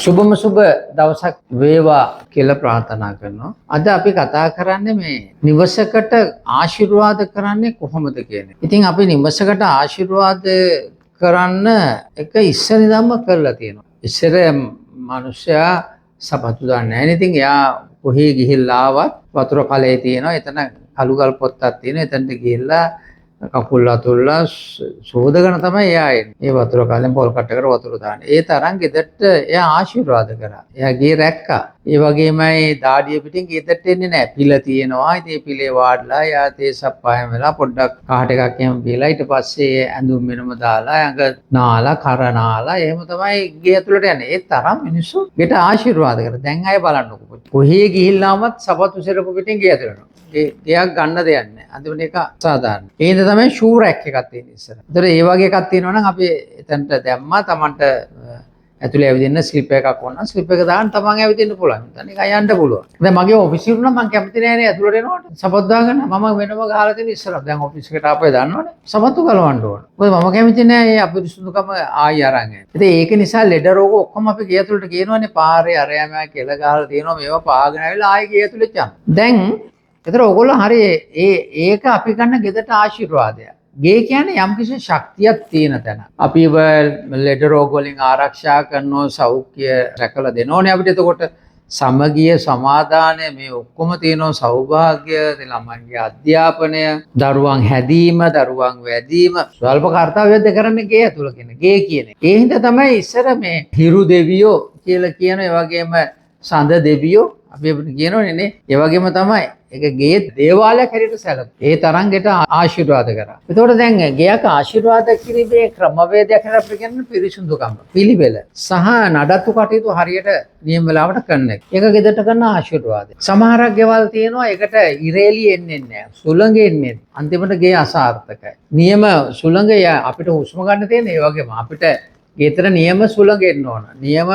සුබම සුබ දවසක් වේවා කියලා ප්‍රාර්ථනා කරනවා. අද අපි කතා කරන්නේ මේ නිවසකට ආශිර්වාද කරන්නේ කොහොමද කියන එක. ඉතින් අපි නිවසකට ආශිර්වාද කරන්න එක ඉස්සර ඉඳන්ම කරලා තියෙනවා. ඉස්සර මිනිස්සයා සපත්තු දාන්නේ නැහැ. ඉතින් එයා කොහේ ගිහිල්ලා ආවත් වතුර කලේ තියෙනවා. එතන කළු ගල් පොත්තක් තියෙනවා. එතනට ගිහිල්ලා කකුල් අතුල්ලා සෝදගෙන තමයි එයා එන්නේ. ඒ වතුර කලෙන් පොල් කට්ටකට වතුර දාන්නේ. ඒ තරම් ගෙදරට එයා ආශිර්වාද කරා. එයා ගේ රැක්කා. ඒ වගේමයි දාඩිය පිටින් ගෙදරට එන්නේ නැහැ. පිළ තියෙනවා. ඉතින් ඒ පිළේ වාඩලා එයා තේසප්පායම වෙලා පොඩ්ඩක් කාට එකක් එහෙම බීලා ඊට පස්සේ ඇඳුම් වෙනම දාලා ඇඟ නාලා කර නාලා එහෙම තමයි ගේ ඇතුළට යන්නේ. ඒ තරම් මිනිස්සු ගෙට ආශිර්වාද කරා. දැන් අය බලන්නකො. කොහේ ගිහිල්ලාමත් සපත්තු සෙරපු පිටින් ගේ ඇතුළට යනවා. දෙයක් ගන්න දෙයක් නැහැ. අන්තිමට ඒක සාධාරණ. ඒ හින්දා තමයි ෂූ රැක් එකක් තියෙන්නේ ඉස්සර. ඒතර ඒ වගේ එකක් තියෙනවා නම් අපි එතනට දැම්මා Tamanට ඇතුලේ ඇවිදින්න ස්ලිප් එකක් ඕන නම් ස්ලිප් එක දාන්න Taman ඇවිදින්න පුළුවන්. දැන් ඒක යන්න පුළුවන්. දැන් මගේ ඔෆිස් එක නම් මම කැමති නෑ නේ ඇතුලට එනකොට. සපත්තු දාගන්න මම වෙනම ගහලා තියෙන ඉස්සර. දැන් ඔෆිස් එකට ආපේ දන්නවනේ. සපත්තු ගලවන්න ඕන. මොකද මම කැමති නෑ මේ අපිරිසුදුකම ආයි අරන් යන්න. ඉතින් ඒක නිසා ලෙඩ රෝග ඔක්කොම අපි ගේ ඇතුලට ගේනවනේ. පාරේ අරයම කෙල ගහලා තියෙනවා. මේවා පාගෙන ආවිලා ආයි ගේ ඇතුලට යනවා. දැන් ඒතර ඔයගොල්ලෝ හරි ඒක අපි ගන්න ගෙදරට ආශිර්වාදයක්. ගේ කියන්නේ යම්කිසි ශක්තියක් තියෙන තැන. අපිව ලෙඩ රෝග වලින් ආරක්ෂා කරනවා, සෞඛ්‍ය රැකලා දෙනෝනේ අපිට. එතකොට සමගිය, සමාදානය මේ ඔක්කොම තියෙනවා. සෞභාග්‍ය, ළමයින්ගේ අධ්‍යාපනය, දරුවන් හැදීම, දරුවන් වැඩිම ස්වල්ප කාර්යයක්ද කරන්නේ ගේ ඇතුළ කියන්නේ. ගේ කියන්නේ. ඒ හින්දා තමයි ඉස්සර මේ හිරු දෙවියෝ කියලා කියන ඒ වගේම සඳ දෙවියෝ අපි කියනෝනේ නේ. ඒ වගේම තමයි ඒක ගේ දේවාලයක් හැටියට සැලකුවා. ඒ තරම් ගෙට ආශිර්වාද කරා. ඒතකොට දැන් ගේයක ආශිර්වාද කිරීමේ ක්‍රමවේදයක් හැටියට අපි කියන්නේ පිරිසුදුකම, පිළිවෙල සහ නඩත්තු කටයුතු හරියට නියම වෙලාවට කරන එක. ඒක ගෙදරට කරන ආශිර්වාදය. සමහරක් ගෙවල් තියෙනවා ඒකට ඉරේලි එන්නේ නැහැ. සුළඟ එන්නේ. අන්තිමට ගේ අසාර්ථකයි. නියම සුළඟ අපිට හුස්ම ගන්න තියෙන ඒ වගේම අපිට ගෙදර නියම සුළඟ එන්න ඕන. නියම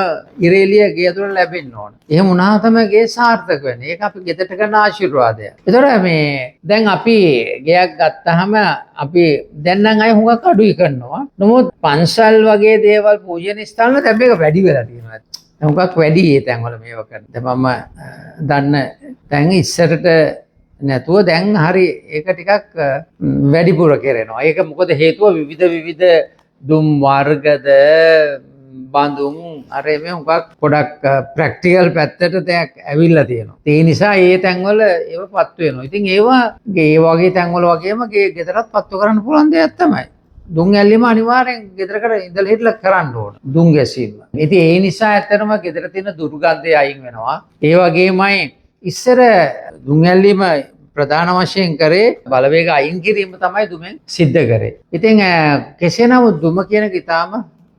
ඉරේලිය ගේ ඇතුළට ලැබෙන්න ඕන. එහෙම වුණා තමයි ගේ සාර්ථක වෙන්නේ. ඒක අපි ගෙදරට කරන ආශිර්වාදය. ඒතර මේ දැන් අපි ගෙයක් ගත්තාම අපි දැන් නම් අය හුඟක් අඩුයි කරනවා. නමුත් පන්සල් වගේ දේවල් පූජනීය ස්ථාන වල දැන් මේක වැඩි වෙලා තියෙනවා. හුඟක් වැඩි ඒ තැන්වල මේවා කරන. දැන් මම දන්න දැන් ඉස්සරට නැතුව දැන් හරි ඒක ටිකක් වැඩිපුර කරනවා. ඒක මොකද හේතුව විවිධ දුම් වර්ගද බඳුන් අර මේ හුඟක් පොඩක් ප්‍රැක්ටිකල් පැත්තට දෙයක් ඇවිල්ලා තියෙනවා. ඒ නිසා ඒ තැන්වල ඒව පත්තු වෙනවා. ඉතින් ඒවා ගේ වගේ තැන්වල වගේම ගේ ගෙදරත් පත්තු කරන්න පුළුවන් දෙයක් තමයි. දුම් ඇල්ලීම අනිවාර්යෙන් ගෙදරකට ඉඳලා හිටලා කරන්න ඕන. දුම් ගැසීම. ඉතින් ඒ නිසා ඇත්තටම ගෙදර තියෙන දුර්ගන්ධය අයින් වෙනවා. ඒ වගේමයි ඉස්සර දුම් ඇල්ලීම ප්‍රධාන වශයෙන් කරේ බලවේග අයින් කිරීම තමයි දුමෙන් සිද්ධ කරේ. ඉතින් කෙසේ නමුත් දුම කියන එක ඉතාම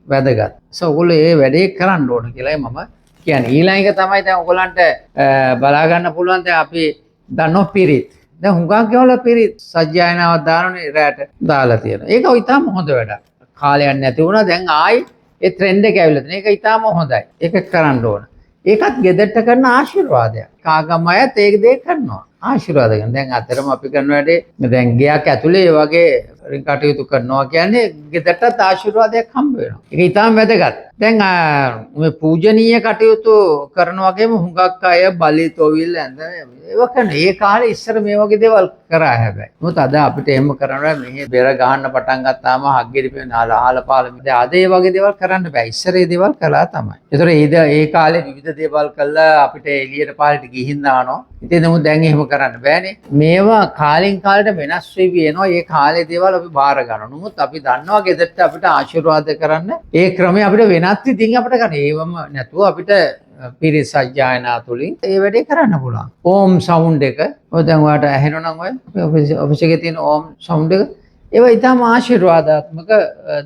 වැදගත්. ඔයගොල්ලෝ මේ වැඩේ කරන්න ඕන කියලායි මම කියන්නේ. ඊළඟ එක තමයි දැන් ඔයගොල්ලන්ට බලා ගන්න පුළුවන් දැන් අපි දන්නෝ පිරිත්. දැන් හුඟක් ගෙවල පිරිත් සජ්ජායනාවක් දානනේ රැට දාලා තියෙනවා. ඒක ඉතාම හොඳ වැඩක්. කාලයක් නැති වුණා දැන් ආයි ඒ ට්‍රෙන්ඩ් එක ඇවිල්ලා තියෙනවා. ඒක ඉතාම හොඳයි. ඒක කරන්න ඕන. ඒකත් ගෙදරට කරන ආශිර්වාදයක්. කාගම අයත් ඒක දෙයක් කරනවා. ආශිර්වාද කරන. දැන් අතරම අපි කරන වැඩේ දැන් ගයක් ඇතුලේ ඒ වගේ කටයුතු කරනවා කියන්නේ ගෙදරටත් ආශිර්වාදයක් හම්බ වෙනවා. ඒක ඊටාම වැදගත්. දැන් මේ පූජනීය කටයුතු කරන වගේම හුඟක් අය බලි තොවිල් ඇඳ ඒව කරන. ඒ කාලේ ඉස්සර මේ වගේ දේවල් කරා හැබැයි. මොකද අද අපිට එහෙම කරනවා මෙහි බෙර ගහන්න පටන් ගත්තාම හග්ගෙඩි පෙන ආලපාල. දැන් අද ඒ වගේ දේවල් කරන්න බෑ. ඉස්සර ඒ දේවල් කළා තමයි. ඒතර ඒ කාලේ විවිධ දේවල් කළා අපිට එළියට පාරට ගිහින් දානවා. ඉතින් නමුත් දැන් එහෙම කරන්න බෑනේ. මේවා කාලෙන් කාලට වෙනස් වෙවි එනවා. ඒ කාලේ දේවල් අපි බාර ගන්නවා. නමුත් අපි දන්නවා ගෙදරට අපිට ආශිර්වාද කරන්න ඒ ක්‍රමය අපිට වෙනත් ඉතින් අපිට කරන්න. ඒවම නැතුව අපිට පිරිත් සජ්ජායනා තුලින් ඒ වැඩේ කරන්න පුළුවන්. ඕම් සවුන්ඩ් එක ඔය දැන් ඔයාලට ඇහෙනවා නම් ඔය ඔෆිස් එකේ තියෙන ඕම් සවුන්ඩ් එක ඒවා ඉතාම ආශිර්වාදාත්මක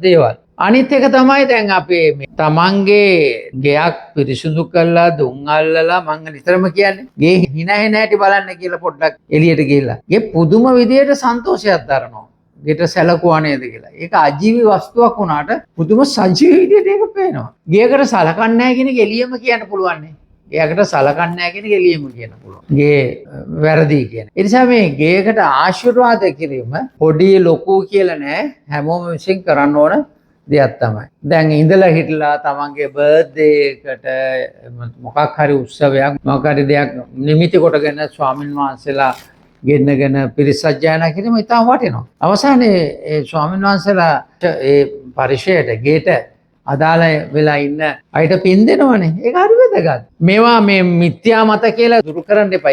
දේවල්. අනිත් එක තමයි දැන් අපේ මේ තමන්ගේ ගෙයක් පිරිසුදු කරලා දුම් අල්ලලා මම නිතරම කියන්නේ ගේ හිනහෙන හැටි බලන්න කියලා පොඩ්ඩක් එළියට ගිහිල්ලා. ගේ පුදුම විදියට සන්තෝෂයක් දරනවා. ගෙට සැලකුවා නේද කියලා. ඒක අජීවී වස්තුවක් වුණාට පුදුම සජීවී විදියට ඒක පේනවා. ගේකට සලකන්නේ නැහැ කියන එක එළියම කියන්න පුළුවන් නේ. ගේකට සලකන්නේ නැහැ කියන එක එළියම කියන්න පුළුවන්. ගේ වැරදි කියන. ඒ නිසා මේ ගේකට ආශිර්වාද කිරීම පොඩි ලොකු කියලා නෑ. හැමෝම විසින් කරන්න ඕන දෙයක් තමයි. දැන් ඉඳලා හිටලා තමන්ගේ බර්ත්ඩේ එකට මොකක් හරි උත්සවයක් මොකක් හරි දෙයක් නිමිති කොටගෙන ස්වාමින් වහන්සේලා ගෙන්නගෙන පිරිස් සජ්ජායනා කිරීම ඉතාම වටිනවා. අවසානයේ ඒ ස්වාමින් වහන්සේලා ඒ පරිශ්‍රයට ගේට අදාළ වෙලා ඉන්න අයට පින් දෙනවනේ. ඒක හරි වැදගත්. මේවා මේ මිත්‍යා මත කියලා දුරු කරන්න එපා.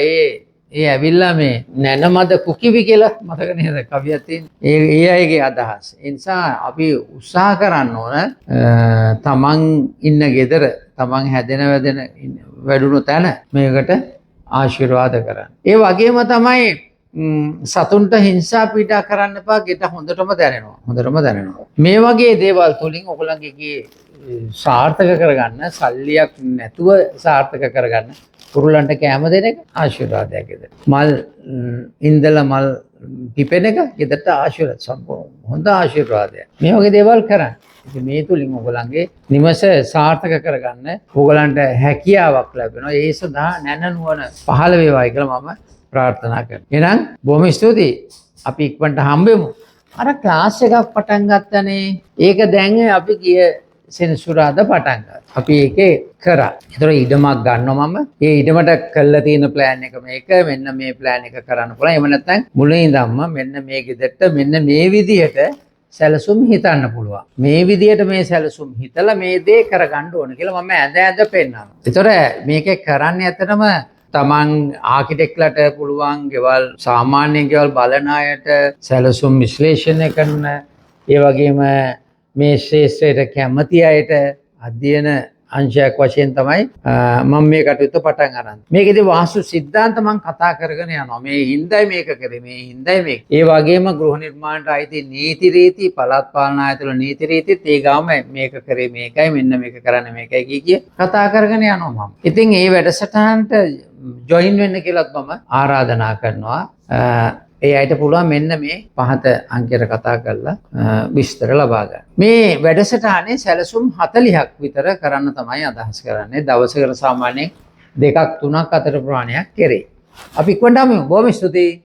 ඒ ඇවිල්ලා මේ නැනමද කුකිවි කියලා මතක නේද කවියක් තියෙන. ඒ අයගේ අදහස්. ඒ නිසා අපි උත්සාහ කරන්න ඕන තමන් ඉන්න ගෙදර තමන් හැදෙන වැදෙන වැඩුණු තැන මේකට ආශිර්වාද කරන්න. ඒ වගේම තමයි සතුන්ට හිංසා පීඩා කරන්න එපා. ගෙට හොඳටම දැනෙනවා. හොඳටම දැනෙනවා. මේ වගේ දේවල් තුලින් ඔයගොල්ලන්ගේ සාර්ථක කරගන්න, සල්ලියක් නැතුව සාර්ථක කරගන්න කුරුල්ලන්ට කැම දෙන එක ආශිර්වාදයක් ගෙදර. මල් ඉන්දලා මල් පිපෙන එක ගෙදරට ආශිර්වාද සම්පූර්ණ හොඳ ආශිර්වාදයක්. මේ වගේ දේවල් කරන්න. ඉතින් මේ තුලින් ඔයගොල්ලන්ගේ නිවස සාර්ථක කරගන්න ඔයගොල්ලන්ට හැකියාවක් ලැබෙනවා. ඒ සඳහා නැනනුවන පහළ වේවායි කියලා මම ප්‍රාර්ථනා කරනවා. එහෙනම් බොහොම ස්තුතියි. අපි ඉක්මනට හම්බෙමු. අර ක්ලාස් එකක් පටන් ගත්තනේ. ඒක දැන් අපි ගිය සෙනසුරාදා පටන් ගත්තා. අපි ඒකේ කරා. ඒතර ඉඩමක් ගන්නවා මම. ඒ ඉඩමට කළා තියෙන ප්ලෑන් එක මේක. මෙන්න මේ ප්ලෑන් එක කරන්න පුළුවන්. එහෙම නැත්නම් මුලින් ඉඳන්ම මෙන්න මේ ගෙදරට මෙන්න මේ විදිහට සැලසුම් හිතන්න පුළුවන්. මේ විදිහට මේ සැලසුම් හිතලා මේ දේ කරගන්න ඕන කියලා මම ඇඳ පෙන්නනවා. ඒතර මේකේ කරන්නේ ඇත්තටම තමන් ආකිටෙක්ලට පුළුවන් ගෙවල් සාමාන්‍ය ගෙවල් බලන අයට සැලසුම් විශ්ලේෂණය කරන ඒ වගේම මේ ශාස්ත්‍රයට කැමති අයට අධ්‍යයන අංශයක් වශයෙන් තමයි මම මේ කටයුත්ත පටන් අරන්. මේකේදී වාස්තු සිද්ධාන්ත මම කතා කරගෙන යනවා. මේ හින්දයි මේක කරේ, මේ හින්දයි මේක. ඒ වගේම ගෘහ නිර්මාණයට අයිති නීති රීති, පළාත් පාලන ආයතන නීති රීතිත් ඒ ගාම මේක කරේ මේකයි, මෙන්න මේක කරන්න මේකයි කිය කතා කරගෙන යනවා මම. ඉතින් මේ වැඩසටහනට ජොයින් වෙන්න කියලාත් මම ආරාධනා කරනවා. ඒ අයට පුළුවන් මෙන්න මේ පහත අංකයට කතා කරලා විස්තර ලබා ගන්න. මේ වැඩසටහනේ සැලසුම් 40ක් විතර කරන්න තමයි අදහස් කරන්නේ. දවසකට සාමාන්‍යයෙන් 2-3ක් අතර ප්‍රමාණයක් කෙරේ. අපි ඉක්මනටම බොහොම ස්තුතියි.